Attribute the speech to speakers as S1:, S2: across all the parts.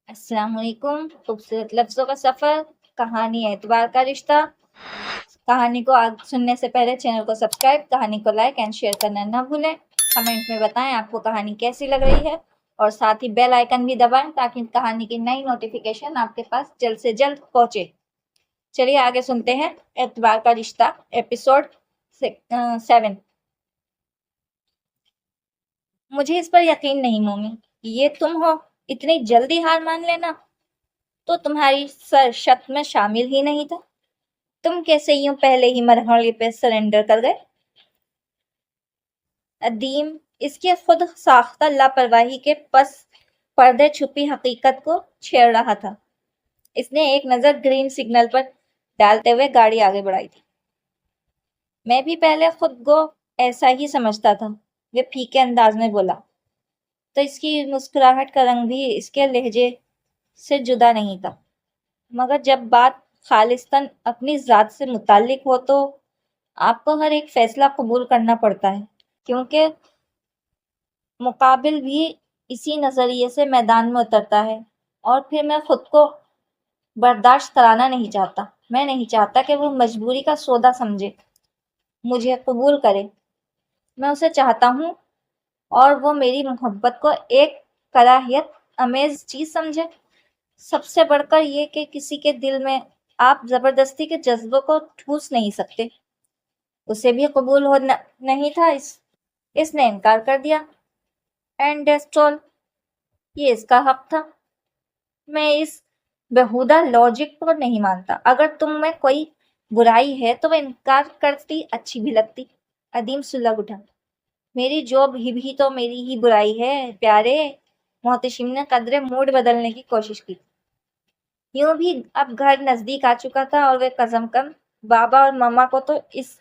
S1: السلام علیکم. خوبصورت لفظوں کا سفر، کہانی اعتبار کا رشتہ. کہانی کو سننے سے پہلے چینل کو سبسکرائب، کہانی کو لائک اینڈ شیئر کرنا نہ بھولیں. کمنٹ میں بتائیں آپ کو کہانی کیسی لگ رہی ہے، اور ساتھ ہی بیل آئیکن بھی دبائیں تاکہ کہانی کی نئی نوٹیفیکیشن آپ کے پاس جلد سے جلد پہنچے. چلیے آگے سنتے ہیں. اعتبار کا رشتہ ایپیسوڈ 7. مجھے اس پر یقین نہیں مومی، یہ تم ہو؟ اتنی جلدی ہار مان لینا تو تمہاری شرط میں شامل ہی نہیں تھا. تم کیسے یوں پہلے ہی مرحلے پہ سرنڈر کر گئے؟ ادیم اس کی خود ساختہ لاپرواہی کے پس پردے چھپی حقیقت کو چھیڑ رہا تھا. اس نے ایک نظر گرین سگنل پر ڈالتے ہوئے گاڑی آگے بڑھائی تھی. میں بھی پہلے خود کو ایسا ہی سمجھتا تھا، وہ پھیکے انداز میں بولا. تو اس کی مسکراہٹ کا رنگ بھی اس کے لہجے سے جدا نہیں تھا. مگر جب بات خالصتاً اپنی ذات سے متعلق ہو تو آپ کو ہر ایک فیصلہ قبول کرنا پڑتا ہے، کیونکہ مقابل بھی اسی نظریے سے میدان میں اترتا ہے. اور پھر میں خود کو برداشت کرانا نہیں چاہتا. میں نہیں چاہتا کہ وہ مجبوری کا سودا سمجھے، مجھے قبول کرے. میں اسے چاہتا ہوں اور وہ میری محبت کو ایک کراہیت امیز چیز سمجھے. سب سے بڑھ کر یہ کہ کسی کے دل میں آپ زبردستی کے جذبوں کو ٹھوس نہیں سکتے. اسے بھی قبول ہونا نہیں تھا. اس نے انکار کر دیا. اینڈ ڈیسٹرول، یہ اس کا حق تھا. میں اس بےہودہ لاجک کو نہیں مانتا. اگر تم میں کوئی برائی ہے تو وہ انکار کرتی اچھی بھی لگتی. ادیم سلگ اٹھا. میری جو بھی تو میری ہی برائی ہے پیارے. محتشم نے قدرے موڈ بدلنے کی کوشش کی. یوں بھی اب گھر نزدیک آ چکا تھا اور وہ کم کم بابا اور ماما کو تو اس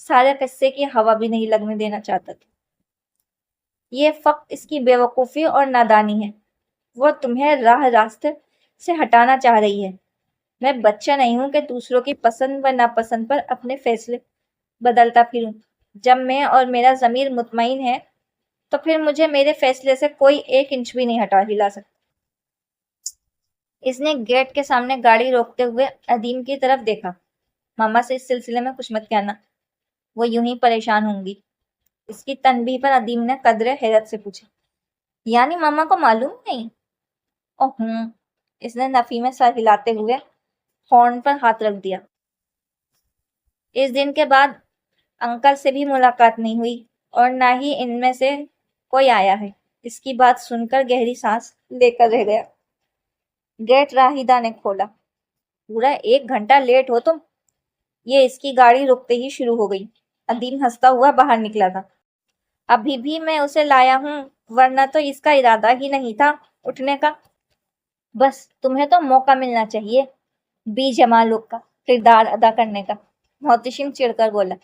S1: سارے قصے کی ہوا بھی نہیں لگنے دینا چاہتا تھا. یہ فقط اس کی بے وقوفی اور نادانی ہے. وہ تمہیں راہ راستے سے ہٹانا چاہ رہی ہے. میں بچہ نہیں ہوں کہ دوسروں کی پسند و ناپسند پر اپنے فیصلے بدلتا پھروں. جب میں اور میرا ضمیر مطمئن ہے تو پھر مجھے میرے فیصلے سے کوئی 1 انچ بھی نہیں ہلا سکتا. اس نے گیٹ کے سامنے گاڑی روکتے ہوئے ادیم کی طرف دیکھا. ماما سے اس سلسلے میں کچھ مت کہنا، وہ یوں ہی پریشان ہوں گی. اس کی تنبیہ پر ادیم نے قدرے حیرت سے پوچھا. یعنی ماما کو معلوم نہیں؟ اوہ، اس نے نفی میں سر ہلاتے ہوئے ہارن پر ہاتھ رکھ دیا. اس دن کے بعد انکل سے بھی ملاقات نہیں ہوئی اور نہ ہی ان میں سے کوئی آیا ہے. اس کی بات سن کر گہری سانس لے کر رہ گیا. گیٹ راہیدہ نے کھولا. پورا 1 گھنٹہ لیٹ ہو تم. یہ اس کی گاڑی رکتے ہی شروع ہو گئی. ادیم ہنستا ہوا باہر نکلا تھا. ابھی بھی میں اسے لایا ہوں، ورنہ تو اس کا ارادہ ہی نہیں تھا اٹھنے کا. بس تمہیں تو موقع ملنا چاہیے بی جمال لوگ کا کردار ادا کرنے کا، محتشم چڑھ کر بولا.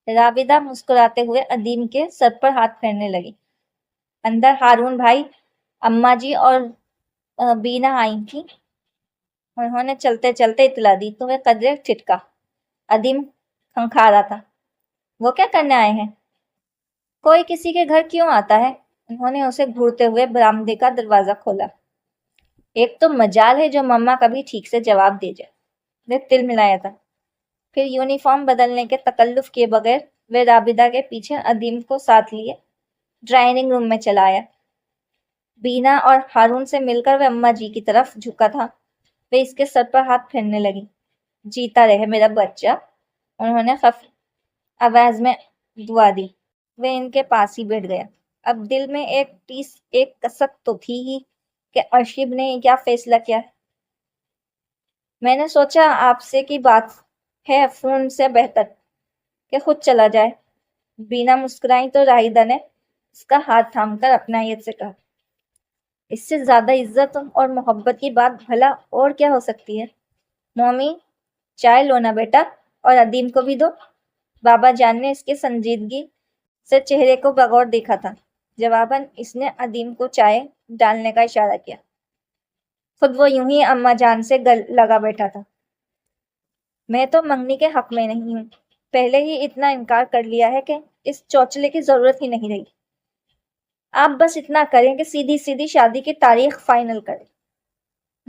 S1: رابدہ مسکراتے ہوئے ادیم کے سر پر ہاتھ پھیرنے لگی. اندر ہارون بھائی، اماں جی اور بینا آئی تھی. انہوں نے چلتے چلتے اطلاع دی تو وہ قدرے ٹھٹکا. ادیم کھنکھارا تھا. وہ کیا کرنے آئے ہیں؟ کوئی کسی کے گھر کیوں آتا ہے؟ انہوں نے اسے گھورتے ہوئے برآمدے کا دروازہ کھولا. ایک تو مجال ہے جو مما کبھی ٹھیک سے جواب دے جائے. وہ تل ملایا تھا. پھر یونیفارم بدلنے کے تکلف کیے بغیر وہ رابدہ کے پیچھے ادیم کو ساتھ لیے ڈرائننگ روم میں چلا آیا. بینا اور ہارون سے مل کر وہ اماں جی کی طرف جھکا تھا. وہ اس کے سر پر ہاتھ پھیرنے لگی. جیتا رہے میرا بچہ، انہوں نے خفیف آواز میں دعا دی. وہ ان کے پاس ہی بیٹھ گیا. اب دل میں ایک کسک تو تھی ہی کہ ارشب نے کیا فیصلہ کیا ہے. میں نے سوچا آپ سے کی بات ہے فون سے بہتر کہ خود چلا جائے. بینا مسکرائی تو راہیدہ نے اس کا ہاتھ تھام کر اپنائیت سے کہا. اس سے زیادہ عزت اور محبت کی بات بھلا اور کیا ہو سکتی ہے؟ مومی، چائے لو نا بیٹا، اور ادیم کو بھی دو. بابا جان نے اس کے سنجیدگی سے چہرے کو بغور دیکھا تھا. جواباً اس نے ادیم کو چائے ڈالنے کا اشارہ کیا. خود وہ یوں ہی اماں جان سے لگا بیٹھا تھا. میں تو منگنی کے حق میں نہیں ہوں. پہلے ہی اتنا انکار کر لیا ہے کہ اس چوچلے کی ضرورت ہی نہیں رہی. آپ بس اتنا کریں کہ سیدھی سیدھی شادی کی تاریخ فائنل کریں.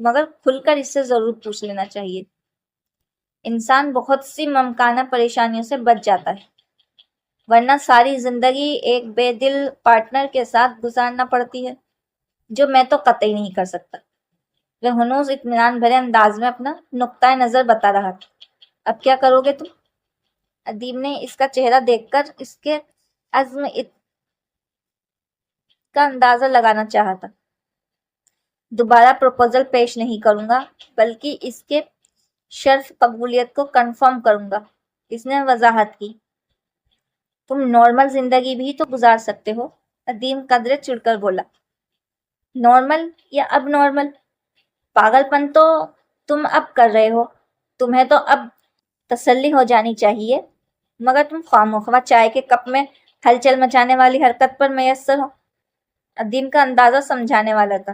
S1: مگر کھل کر اس سے ضرور پوچھ لینا چاہیے۔ انسان بہت سی ممکنہ پریشانیوں سے بچ جاتا ہے، ورنہ ساری زندگی ایک بے دل پارٹنر کے ساتھ گزارنا پڑتی ہے، جو میں تو قطعی نہیں کر سکتا۔ وہ ہنوز اطمینان بھرے انداز میں اپنا نقطۂ نظر بتا رہا تھا۔ اب کیا کرو گے تم؟ ادیم نے اس کا چہرہ دیکھ کر اس کے عزم کا اندازہ لگانا چاہا تھا۔ دوبارہ پروپوزل پیش نہیں کروں گا، بلکہ اس کے شرف قبولیت کو کنفرم کروں گا، اس نے وضاحت کی۔ تم نارمل زندگی بھی تو گزار سکتے ہو، ادیم قدرے چڑ کر بولا۔ نارمل یا اب نارمل؟ پاگل پن تو تم اب کر رہے ہو، تمہیں تو اب تسلی ہو جانی چاہیے، مگر تم خواہ چائے کے کپ میں ہلچل مچانے والی حرکت پر میسر ہو۔ ادیم کا اندازہ سمجھانے والا تھا۔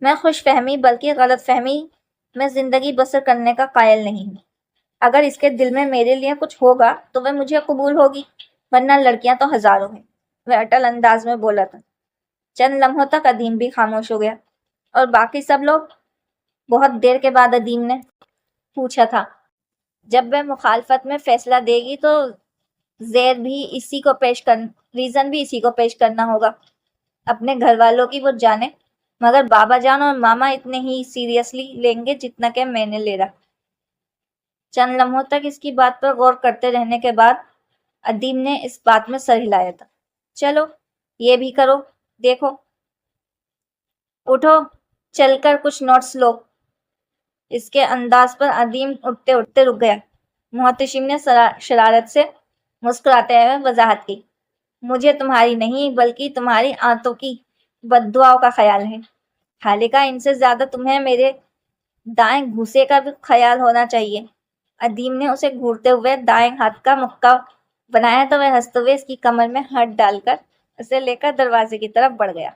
S1: میں خوش فہمی بلکہ غلط فہمی میں زندگی بسر کرنے کا قائل نہیں ہوں۔ اگر اس کے دل میں میرے لیے کچھ ہوگا تو وہ مجھے قبول ہوگی، ورنہ لڑکیاں تو ہزاروں ہیں، وہ اٹل انداز میں بولا تھا۔ چند لمحوں تک ادیم بھی خاموش ہو گیا، اور باقی سب لوگ؟ بہت دیر کے بعد ادیم نے پوچھا تھا۔ جب وہ مخالفت میں فیصلہ دے گی تو ریزن بھی اسی کو پیش کرنا ہوگا۔ اپنے گھر والوں کی وہ جانے، مگر بابا جان اور ماما اتنے ہی سیریسلی لیں گے جتنا کہ میں نے لے رہا۔ چند لمحوں تک اس کی بات پر غور کرتے رہنے کے بعد ادیم نے اس بات میں سر ہلایا تھا۔ چلو یہ بھی کرو، دیکھو۔ اٹھو، چل کر کچھ نوٹس لو۔ اس کے انداز پر ادیم اٹھتے اٹھتے رک گیا۔ محتشم نے شرارت سے مسکراتے ہوئے وضاحت کی۔ مجھے تمہاری نہیں بلکہ تمہاری آنتوں کی بد دعاؤں کا خیال ہے۔ حالانکہ ان سے زیادہ تمہیں میرے دائیں گھوسے کا بھی خیال ہونا چاہیے۔ ادیم نے اسے گھورتے ہوئے دائیں ہاتھ کا مکہ بنایا تو وہ ہنستے ہوئے اس کی کمر میں ہاتھ ڈال کر اسے لے کر دروازے کی طرف بڑھ گیا۔